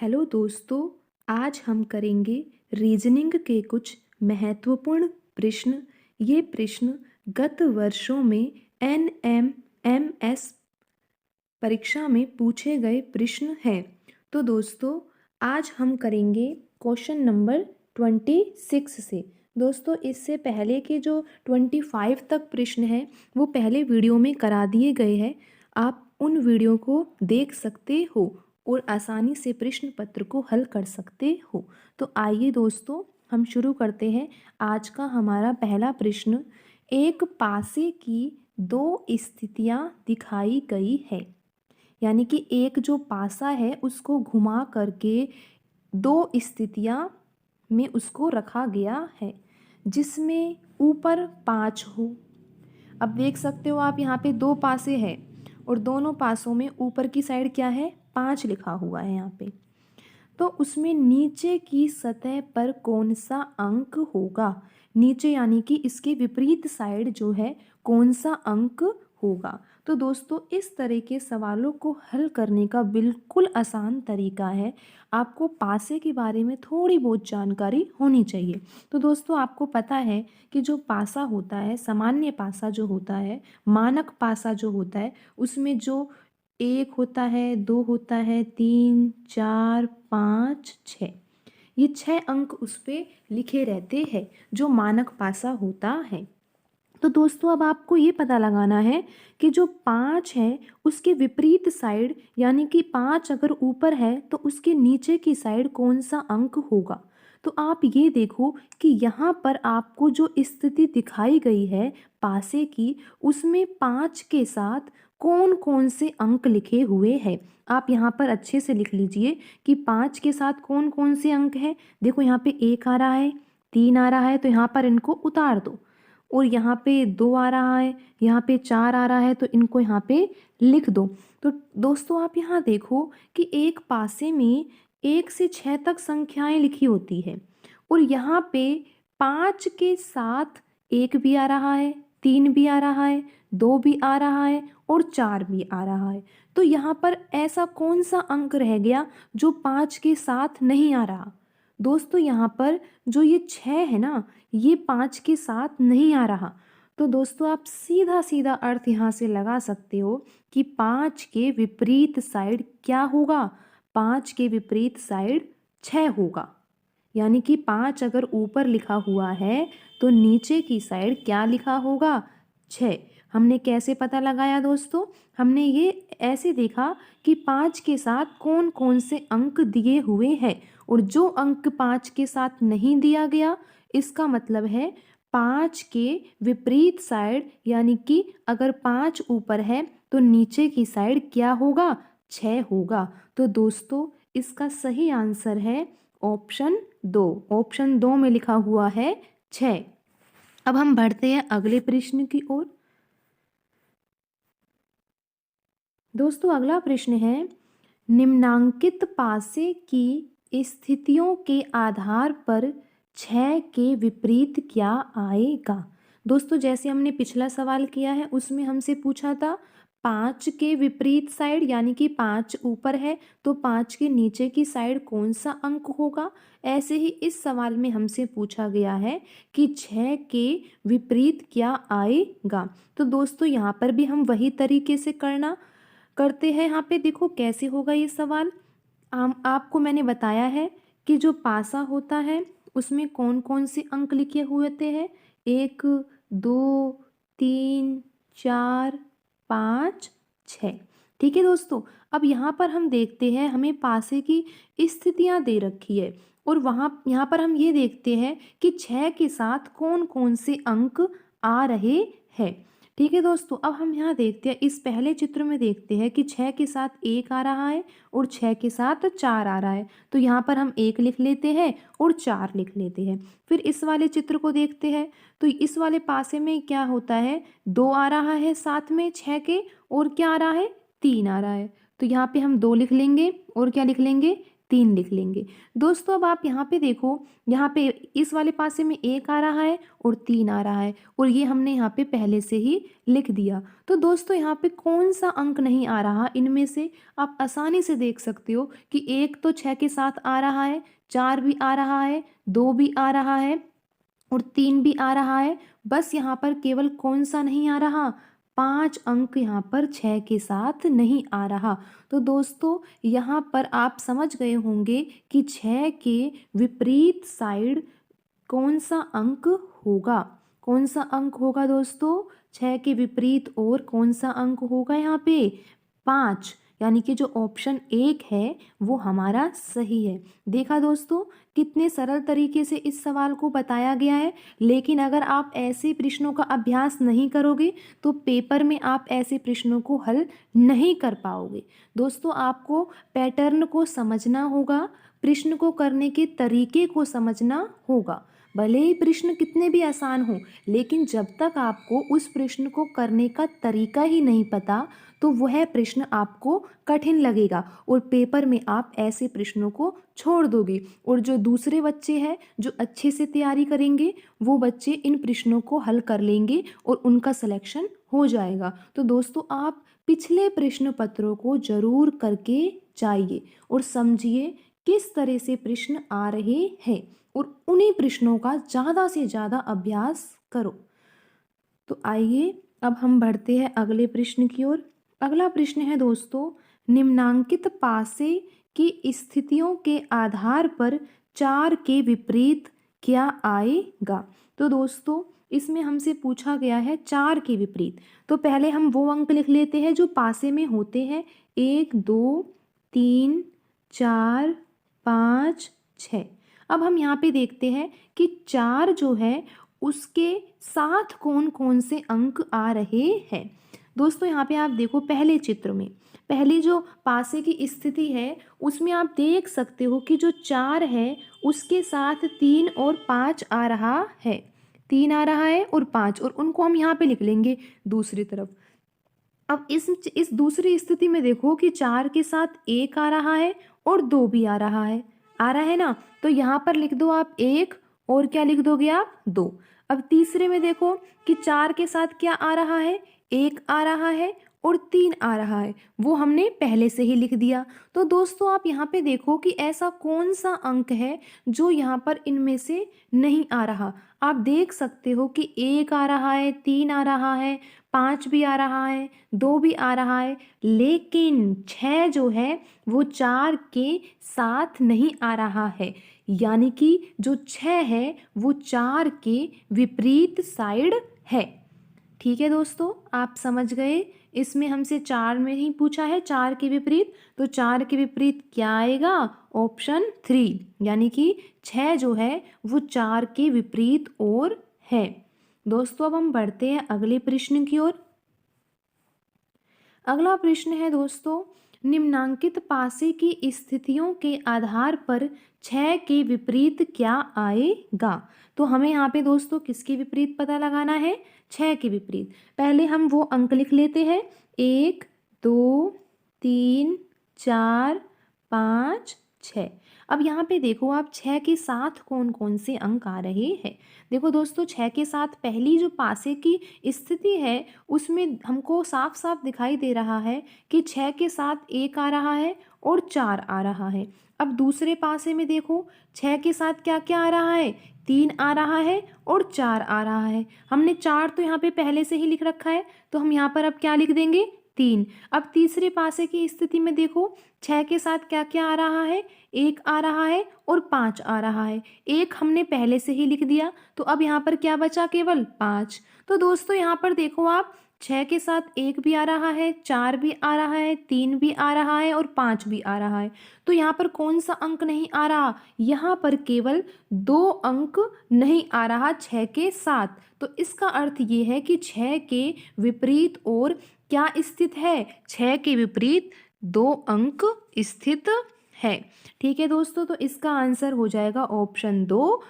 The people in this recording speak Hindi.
हेलो दोस्तों। आज हम करेंगे रीजनिंग के कुछ महत्वपूर्ण प्रश्न। ये प्रश्न गत वर्षों में NMMS परीक्षा में पूछे गए प्रश्न हैं। तो दोस्तों आज हम करेंगे क्वेश्चन नंबर 26 से। दोस्तों इससे पहले के जो 25 तक प्रश्न हैं वो पहले वीडियो में करा दिए गए हैं। आप उन वीडियो को देख सकते हो और आसानी से प्रश्न पत्र को हल कर सकते हो। तो आइए दोस्तों हम शुरू करते हैं। आज का हमारा पहला प्रश्न, एक पासे की दो स्थितियां दिखाई गई है। यानी कि एक जो पासा है उसको घुमा करके दो स्थितियां में उसको रखा गया है जिसमें ऊपर 5 हो। अब देख सकते हो आप यहाँ पे दो पासे हैं और दोनों पासों में ऊपर की साइड क्या है, 5 लिखा हुआ है यहाँ पे। तो उसमें नीचे की सतह पर कौन सा अंक होगा। नीचे यानी कि इसके विपरीत साइड जो है कौन सा अंक होगा। तो दोस्तों इस तरह के सवालों को हल करने का बिल्कुल आसान तरीका है। आपको पासे के बारे में थोड़ी बहुत जानकारी होनी चाहिए। तो दोस्तों आपको पता है कि जो पासा होता है, सामान्य पासा जो होता है, मानक पासा जो होता है, उसमें जो एक होता है, दो होता है, 3, 4, 5, 6, ये 6 अंक उस पे लिखे रहते हैं जो मानक पासा होता है। तो दोस्तों अब आपको ये पता लगाना है कि जो 5 है उसके विपरीत साइड यानी कि 5 अगर ऊपर है तो उसके नीचे की साइड कौन सा अंक होगा। तो आप ये देखो कि यहाँ पर आपको जो स्थिति दिखाई गई है पासे की, उसमें 5 के साथ कौन कौन से अंक लिखे हुए हैं। आप यहाँ पर अच्छे से लिख लीजिए कि 5 के साथ कौन कौन से अंक हैं। देखो यहाँ पे 1 आ रहा है, 3 आ रहा है, तो यहाँ पर इनको उतार दो। और यहाँ पे 2 आ रहा है, यहाँ पे 4 आ रहा है, तो इनको यहाँ पे लिख दो। तो दोस्तों आप यहाँ देखो कि एक पासे में 1 से 6 तक संख्याएं लिखी होती है और यहाँ पे 5 के साथ 1 भी आ रहा है, 3 भी आ रहा है, 2 भी आ रहा है और 4 भी आ रहा है। तो यहाँ पर ऐसा कौन सा अंक रह गया जो 5 के साथ नहीं आ रहा। दोस्तों यहाँ पर जो ये 6 है ना, ये 5 के साथ नहीं आ रहा। तो दोस्तों आप सीधा सीधा अर्थ यहाँ से लगा सकते हो कि 5 के विपरीत साइड क्या होगा। 5 के विपरीत साइड 6 होगा। यानी कि 5 अगर ऊपर लिखा हुआ है तो नीचे की साइड क्या लिखा होगा, 6। हमने कैसे पता लगाया दोस्तों, हमने ये ऐसे देखा कि 5 के साथ कौन कौन से अंक दिए हुए हैं और जो अंक 5 के साथ नहीं दिया गया इसका मतलब है 5 के विपरीत साइड, यानी कि अगर 5 ऊपर है तो नीचे की साइड क्या होगा, 6 होगा। तो दोस्तों इसका सही आंसर है ऑप्शन 2। ऑप्शन 2 में लिखा हुआ है 6। अब हम बढ़ते हैं अगले प्रश्न की ओर। दोस्तों अगला प्रश्न है, निम्नांकित पासे की स्थितियों के आधार पर 6 के विपरीत क्या आएगा। दोस्तों जैसे हमने पिछला सवाल किया है उसमें हमसे पूछा था 5 के विपरीत साइड, यानी कि 5 ऊपर है तो 5 के नीचे की साइड कौन सा अंक होगा। ऐसे ही इस सवाल में हमसे पूछा गया है कि 6 के विपरीत क्या आएगा। तो दोस्तों यहाँ पर भी हम वही तरीके से करते हैं। यहाँ पे देखो कैसे होगा ये सवाल। आपको मैंने बताया है कि जो पासा होता है उसमें कौन कौन से अंक लिखे हुए होते हैं, 1, 2, 3, 4, 5, 6। ठीक है दोस्तों, अब यहाँ पर हम देखते हैं हमें पासे की स्थितियाँ दे रखी है और यहाँ पर हम ये देखते हैं कि 6 के साथ कौन कौन से अंक आ रहे हैं। ठीक है दोस्तों, अब हम यहाँ देखते हैं, इस पहले चित्र में देखते हैं कि 6 के साथ 1 आ रहा है और 6 के साथ 4 आ रहा है। तो यहाँ पर हम 1 लिख लेते हैं और 4 लिख लेते हैं। फिर इस वाले चित्र को देखते हैं तो इस वाले पासे में क्या होता है, 2 आ रहा है साथ में 6 के और क्या आ रहा है, 3 आ रहा है। तो यहाँ पे हम 2 लिख लेंगे और क्या लिख लेंगे, 3 लिख लेंगे। दोस्तों अब आप यहाँ पे देखो, यहाँ पे इस वाले पासे में 1 आ रहा है और 3 आ रहा है और ये हमने यहाँ पे पहले से ही लिख दिया। तो दोस्तों यहाँ पे कौन सा अंक नहीं आ रहा इनमें से? आप आसानी से देख सकते हो कि 1 तो 6 के साथ आ रहा है, 4 भी आ रहा है, 2 भी आ रहा है और 3 भी आ रहा है। बस यहाँ पर केवल कौन सा नहीं आ रहा? 5 अंक यहाँ पर 6 के साथ नहीं आ रहा। तो दोस्तों यहाँ पर आप समझ गए होंगे कि 6 के विपरीत साइड कौन सा अंक होगा। कौन सा अंक होगा दोस्तों? 6 के विपरीत और कौन सा अंक होगा यहाँ पे? 5। यानी कि जो ऑप्शन 1 है वो हमारा सही है। देखा दोस्तों कितने सरल तरीके से इस सवाल को बताया गया है। लेकिन अगर आप ऐसे प्रश्नों का अभ्यास नहीं करोगे तो पेपर में आप ऐसे प्रश्नों को हल नहीं कर पाओगे। दोस्तों आपको पैटर्न को समझना होगा, प्रश्न को करने के तरीके को समझना होगा। भले ही प्रश्न कितने भी आसान हो, लेकिन जब तक आपको उस प्रश्न को करने का तरीका ही नहीं पता तो वह प्रश्न आपको कठिन लगेगा और पेपर में आप ऐसे प्रश्नों को छोड़ दोगे। और जो दूसरे बच्चे हैं जो अच्छे से तैयारी करेंगे वो बच्चे इन प्रश्नों को हल कर लेंगे और उनका सिलेक्शन हो जाएगा। तो दोस्तों आप पिछले प्रश्न पत्रों को जरूर करके जाइए और समझिए किस तरह से प्रश्न आ रहे हैं और उन्हीं प्रश्नों का ज़्यादा से ज़्यादा अभ्यास करो। तो आइए अब हम बढ़ते हैं अगले प्रश्न की ओर। अगला प्रश्न है दोस्तों, निम्नांकित पासे की स्थितियों के आधार पर 4 के विपरीत क्या आएगा? तो दोस्तों इसमें हमसे पूछा गया है 4 के विपरीत। तो पहले हम वो अंक लिख लेते हैं जो पासे में होते हैं, 1 2 3 4 5 6। अब हम यहाँ पे देखते हैं कि 4 जो है उसके साथ कौन कौन से अंक आ रहे हैं। दोस्तों यहाँ पे आप देखो पहले चित्र में, पहली जो पासे की स्थिति है उसमें आप देख सकते हो कि जो 4 है उसके साथ 3 और 5 आ रहा है। 3 आ रहा है और 5, और उनको हम यहाँ पे लिख लेंगे दूसरी तरफ। अब इस दूसरी स्थिति में देखो कि 4 के साथ 1 आ रहा है और 2 भी आ रहा है। आ रहा है ना, तो यहाँ पर लिख दो आप 1 और क्या लिख दोगे आप 2। अब तीसरे में देखो कि 4 के साथ क्या आ रहा है, 1 आ रहा है और 3 आ रहा है, वो हमने पहले से ही लिख दिया। तो दोस्तों आप यहाँ पे देखो कि ऐसा कौन सा अंक है जो यहाँ पर इनमें से नहीं आ रहा। आप देख सकते हो कि 1 आ रहा है, 3 आ रहा है, 5 भी आ रहा है, 2 भी आ रहा है, लेकिन 6 जो है वो 4 के साथ नहीं आ रहा है। यानी कि जो 6 है वो 4 के विपरीत साइड है। ठीक है दोस्तों, आप समझ गए। इसमें हमसे 4 में ही पूछा है 4 के विपरीत, तो 4 के विपरीत क्या आएगा? ऑप्शन 3, यानी कि 6 जो है वो 4 के विपरीत और है। दोस्तों अब हम बढ़ते हैं अगले प्रश्न की ओर। अगला प्रश्न है दोस्तों, निम्नांकित पासे की स्थितियों के आधार पर 6 के विपरीत क्या आएगा? तो हमें यहाँ पे दोस्तों किसके विपरीत पता लगाना है? 6 के विपरीत। पहले हम वो अंक लिख लेते हैं, 1 2 3 4 5 6। अब यहाँ पे देखो आप 6 के साथ कौन कौन से अंक आ रहे हैं। देखो दोस्तों 6 के साथ पहली जो पासे की स्थिति है उसमें हमको साफ साफ दिखाई दे रहा है कि 6 के साथ 1 आ रहा है और 4 आ रहा है। अब दूसरे पासे में देखो 6 के साथ क्या क्या आ रहा है, 3 आ रहा है और 4 आ रहा है। हमने 4 तो यहाँ पे पहले से ही लिख रखा है, तो हम यहाँ पर अब क्या लिख देंगे, 3। अब तीसरे पासे की स्थिति में देखो 6 के साथ क्या क्या आ रहा है, 1 आ रहा है और 5 आ रहा है। 1 हमने पहले से ही लिख दिया, तो अब यहाँ पर क्या बचा, केवल 5। तो दोस्तों यहाँ पर देखो आप 6 के साथ 1 भी आ रहा है, 4 भी आ रहा है, 3 भी आ रहा है और 5 भी आ रहा है। तो यहाँ पर कौन सा अंक नहीं आ रहा? यहाँ पर केवल 2 अंक नहीं आ रहा 6 के साथ। तो इसका अर्थ ये है कि 6 के विपरीत और क्या स्थित है, 6 के विपरीत 2 अंक स्थित है। ठीक है दोस्तों, तो इसका आंसर हो जाएगा ऑप्शन 2,